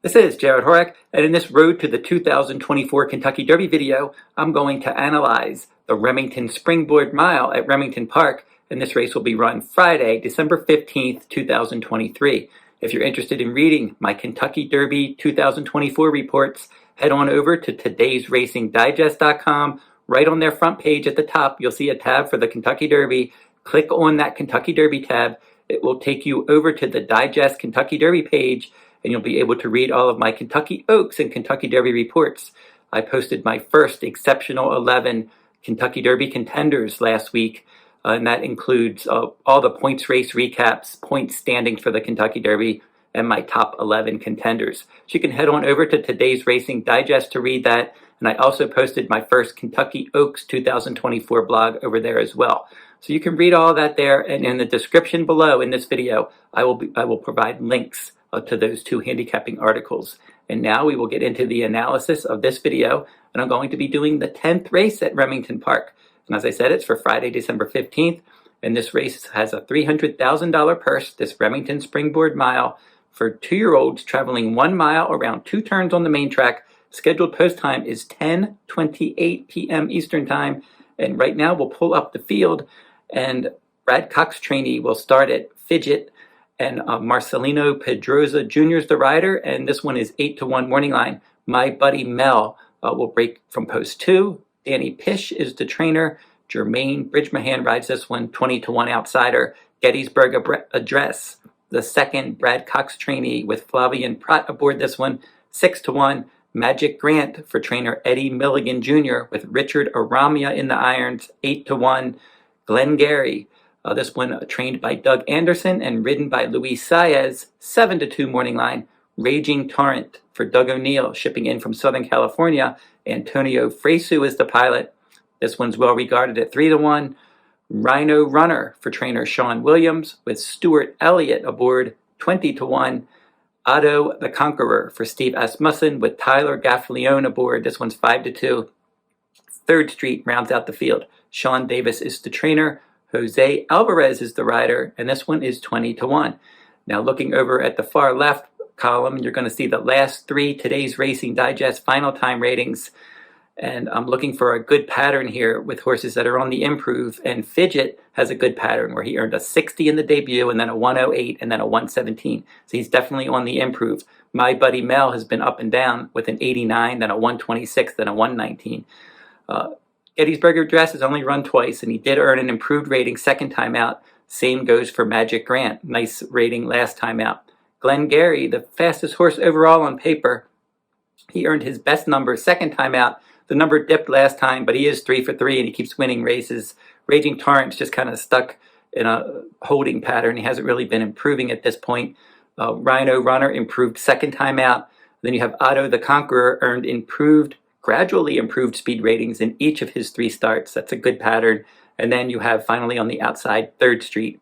This is Jarrod Horak, and in this Road to the 2024 Kentucky Derby video, I'm going to analyze the Remington Springboard Mile at Remington Park, and this race will be run Friday, December 15th, 2023. If you're interested in reading my Kentucky Derby 2024 reports, head on over to todaysracingdigest.com. Right on their front page at the top, you'll see a tab for the Kentucky Derby. Click on that Kentucky Derby tab. It will take you over to the Digest Kentucky Derby page, and you'll be able to read all of my Kentucky Oaks and Kentucky Derby reports. I posted my first exceptional 11 Kentucky Derby contenders last week, and that includes all the points race recaps, points standings for the Kentucky Derby, and my top 11 contenders. So you can head on over to Today's Racing Digest to read that, and I also posted my first Kentucky Oaks 2024 blog over there as well. So you can read all that there, and in the description below in this video, I will provide links to those two handicapping articles. And now we will get into the analysis of this video, and I'm going to be doing the 10th race at Remington Park. And as I said, it's for Friday, December 15th, and this race has a $300,000 purse, this Remington Springboard Mile, for 2-year-olds traveling 1 mile around 2 turns on the main track. Scheduled post time is 10:28 p.m. Eastern Time, and right now we'll pull up the field, and Brad Cox trainee will start at Fidget, and Marcelino Pedroza Jr. is the rider, and this one is 8-1 morning line. My Buddy Mel will break from post 2. Danny Pish is the trainer. Jermaine Bridgemahan rides this one, 20-1 outsider. Gettysburg Address, the second Brad Cox trainee with Flavian Pratt aboard this one, 6-1. Magic Grant for trainer Eddie Milligan Jr. with Richard Aramia in the irons, 8-1. Glengarry, this one trained by Doug Anderson and ridden by Luis Saez, 7-2 morning line. Raging Torrent for Doug O'Neill, shipping in from Southern California. Antonio Fresu is the pilot. This one's well regarded at 3-1. Rhino Runner for trainer Sean Williams with Stuart Elliott aboard, 20-1. Otto the Conqueror for Steve Asmussen with Tyler Gaffalione aboard. This one's 5-2. 3rd Street rounds out the field. Sean Davis is the trainer. Jose Alvarez is the rider, and this one is 20-1. Now looking over at the far left column, you're going to see the last 3 Today's Racing Digest final time ratings, and I'm looking for a good pattern here with horses that are on the improve, and Fidget has a good pattern where he earned a 60 in the debut and then a 108 and then a 117, so he's definitely on the improve. My Buddy Mel has been up and down with an 89, then a 126, then a 119. Gettysburg Address has only run twice, and he did earn an improved rating second time out. Same goes for Magic Grant. Nice rating last time out. Glengarry, the fastest horse overall on paper, he earned his best number second time out. The number dipped last time, but he is 3 for 3, and he keeps winning races. Raging Torrent's just kind of stuck in a holding pattern. He hasn't really been improving at this point. Rhino Runner improved second time out. Then you have Otto the Conqueror, earned gradually improved speed ratings in each of his 3 starts. That's a good pattern. And then you have finally on the outside 3rd Street.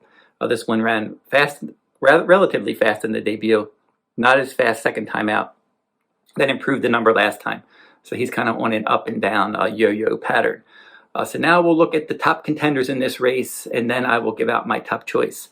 This one ran fast, relatively fast in the debut, not as fast second time out. Then improved the number last time. So he's kind of on an up and down yo-yo pattern. So now we'll look at the top contenders in this race, and then I will give out my top choice.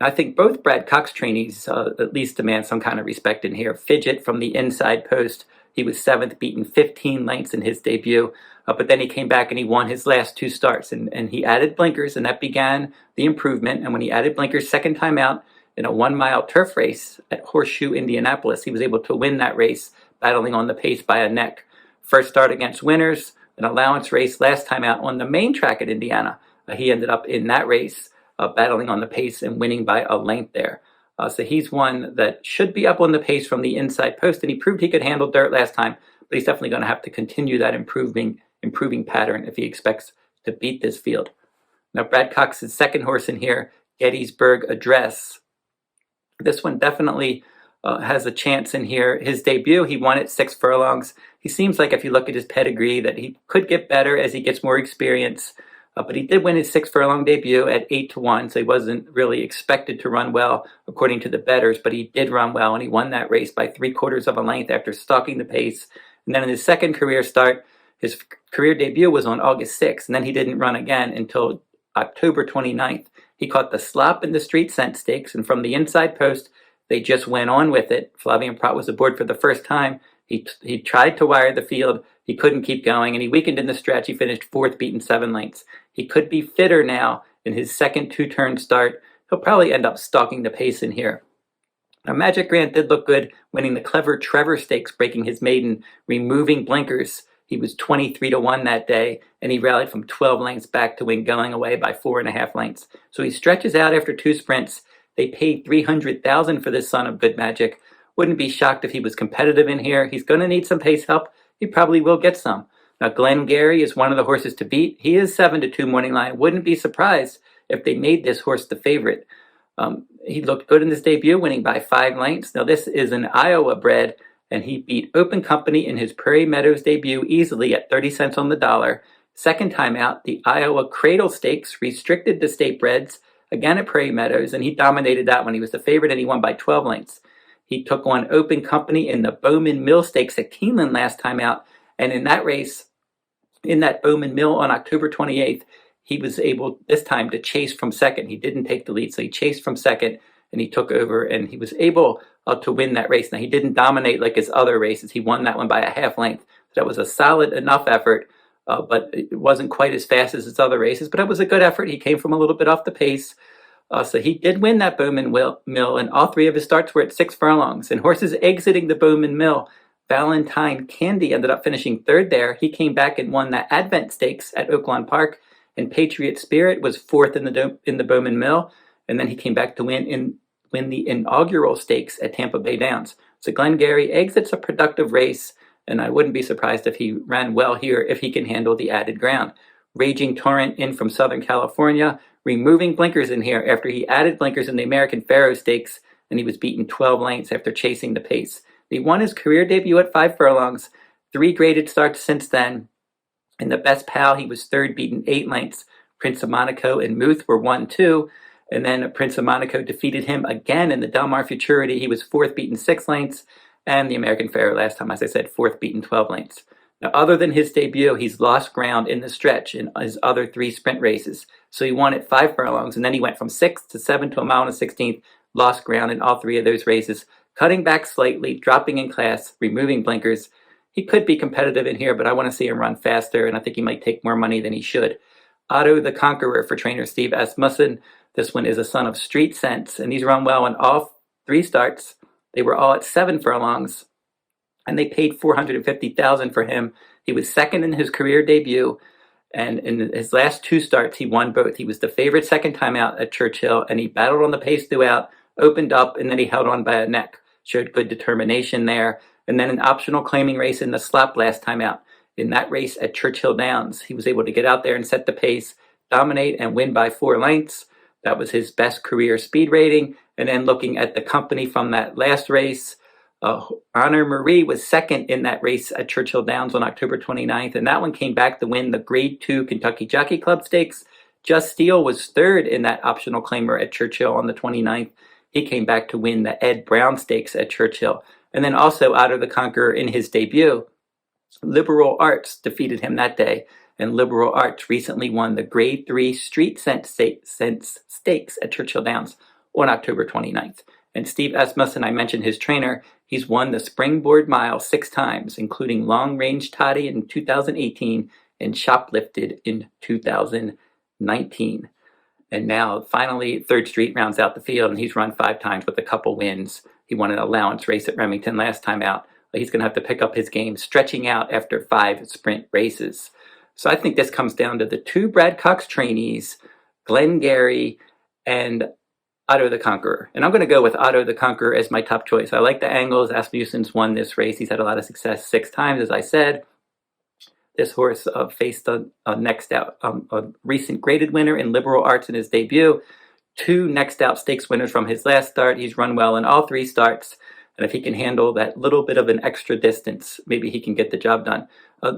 I think both Brad Cox trainees at least demand some kind of respect in here. Fidget from the inside post, he was 7th, beaten 15 lengths in his debut, but then he came back and he won his last 2 starts, and he added blinkers, and that began the improvement. And when he added blinkers second time out in a 1-mile turf race at Horseshoe, Indianapolis, he was able to win that race, battling on the pace by a neck. First start against winners, an allowance race last time out on the main track at Indiana. He ended up in that race battling on the pace and winning by a length there. So he's one that should be up on the pace from the inside post, and he proved he could handle dirt last time, but he's definitely going to have to continue that improving pattern if he expects to beat this field. Now Brad Cox's second horse in here, Gettysburg Address. This one definitely has a chance in here. His debut, he won at 6 furlongs. He seems like, if you look at his pedigree, that he could get better as he gets more experience. But he did win his 6 furlong debut at 8-1, so he wasn't really expected to run well according to the bettors, but he did run well, and he won that race by 3/4 of a length after stalking the pace. And then in his second career start, his career debut was on August 6th, and then he didn't run again until October 29th. He caught the slop in the Street Scent Stakes, and from the inside post, They just went on with it. Flavien Prat was aboard for the first time. He tried to wire the field. He couldn't keep going, and he weakened in the stretch. He finished fourth, beaten 7 lengths. He could be fitter now in his second two-turn start. He'll probably end up stalking the pace in here. Now, Magic Grant did look good, winning the Clever Trevor Stakes, breaking his maiden, removing blinkers. He was 23-1 that day, and he rallied from 12 lengths back to win going away by 4.5 lengths. So he stretches out after 2 sprints. They paid $300,000 for this son of good magic. Wouldn't be shocked if he was competitive in here. He's going to need some pace help. He probably will get some. Now, Glengarry is one of the horses to beat. He is 7-2 morning line. Wouldn't be surprised if they made this horse the favorite. He looked good in his debut, winning by 5 lengths. Now, this is an Iowa bred, and he beat Open Company in his Prairie Meadows debut easily at 30 cents on the dollar. Second time out, the Iowa Cradle Stakes restricted the state breds, again at Prairie Meadows, and he dominated that one. He was the favorite, and he won by 12 lengths. He took on Open Company in the Bowman Mill Stakes at Keeneland last time out, and in that race, in that Bowman Mill on October 28th, he was able this time to chase from second. He didn't take the lead, so he chased from second, and he took over, and he was able to win that race. Now, he didn't dominate like his other races. He won that one by a half length. So that was a solid enough effort, but it wasn't quite as fast as his other races, but it was a good effort. He came from a little bit off the pace. So he did win that Bowman Mill, and all 3 of his starts were at 6 furlongs. And horses exiting the Bowman Mill, Valentine Candy ended up finishing 3rd there. He came back and won the Advent Stakes at Oaklawn Park, and Patriot Spirit was 4th in the Bowman Mill, and then he came back to win the inaugural stakes at Tampa Bay Downs. So Glengarry exits a productive race, and I wouldn't be surprised if he ran well here if he can handle the added ground. Raging Torrent in from Southern California, removing blinkers in here after he added blinkers in the American Pharoah Stakes, and he was beaten 12 lengths after chasing the pace. He won his career debut at 5 furlongs, 3 graded starts since then. In the Best Pal, he was 3rd, beaten 8 lengths. Prince of Monaco and Muth were 1-2, and then Prince of Monaco defeated him again in the Del Mar Futurity. He was 4th, beaten 6 lengths, and the American Pharoah last time, as I said, 4th, beaten 12 lengths. Now, other than his debut, he's lost ground in the stretch in his other 3 sprint races. So he won at 5 furlongs, and then he went from 6th to 7th to a mile and a 16th, lost ground in all 3 of those races, cutting back slightly, dropping in class, removing blinkers. He could be competitive in here, but I want to see him run faster, and I think he might take more money than he should. Otto the Conqueror for trainer Steve Asmussen. This one is a son of Street Sense, and he's run well in all 3 starts. They were all at 7 furlongs, and they paid $450,000 for him. He was 2nd in his career debut, and in his last 2 starts, he won both. He was the favorite second time out at Churchill, and he battled on the pace throughout, opened up, and then he held on by a neck. Showed good determination there. And then an optional claiming race in the slop last time out. In that race at Churchill Downs, he was able to get out there and set the pace, dominate, and win by 4 lengths. That was his best career speed rating. And then looking at the company from that last race, Honor Marie was 2nd in that race at Churchill Downs on October 29th, and that one came back to win the Grade 2 Kentucky Jockey Club Stakes. Just Steele was 3rd in that optional claimer at Churchill on the 29th. He came back to win the Ed Brown Stakes at Churchill. And then also Otto the Conqueror in his debut, Liberal Arts defeated him that day, and Liberal Arts recently won the Grade 3 Street Sense Stakes at Churchill Downs on October 29th. And Steve Asmussen, I mentioned his trainer, he's won the Springboard Mile 6 times, including Long Range Toddy in 2018 and Shoplifted in 2019. And now, finally, 3rd Street rounds out the field, and he's run 5 times with a couple wins. He won an allowance race at Remington last time out. But he's going to have to pick up his game, stretching out after 5 sprint races. So I think this comes down to the 2 Brad Cox trainees, Glengarry and Otto the Conqueror. And I'm going to go with Otto the Conqueror as my top choice. I like the angles. Asmussen's won this race. He's had a lot of success 6 times, as I said. This horse faced a recent graded winner in Liberal Arts in his debut. 2 next out stakes winners from his last start. He's run well in all 3 starts. And if he can handle that little bit of an extra distance, maybe he can get the job done.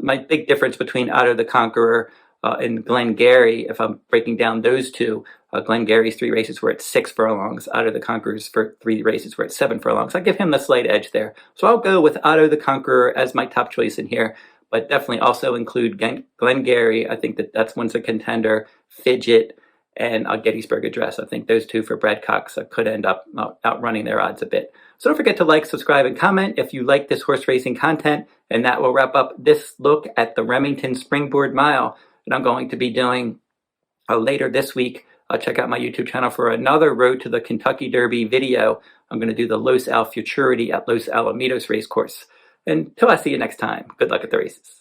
My big difference between Otto the Conqueror and Glengarry, if I'm breaking down those 2, Glengarry's 3 races were at 6 furlongs. Otto the Conqueror's 3 races were at 7 furlongs. I give him the slight edge there. So I'll go with Otto the Conqueror as my top choice in here, but definitely also include Glengarry. I think that's one's a contender. Fidget and a Gettysburg address. I think those two for Bradcocks could end up outrunning their odds a bit. So don't forget to like, subscribe, and comment if you like this horse racing content. And that will wrap up this look at the Remington Springboard Mile. And I'm going to be doing later this week. Check out my YouTube channel for another Road to the Kentucky Derby video. I'm going to do the Los Al Futurity at Los Alamitos Racecourse. Until I see you next time, good luck at the races.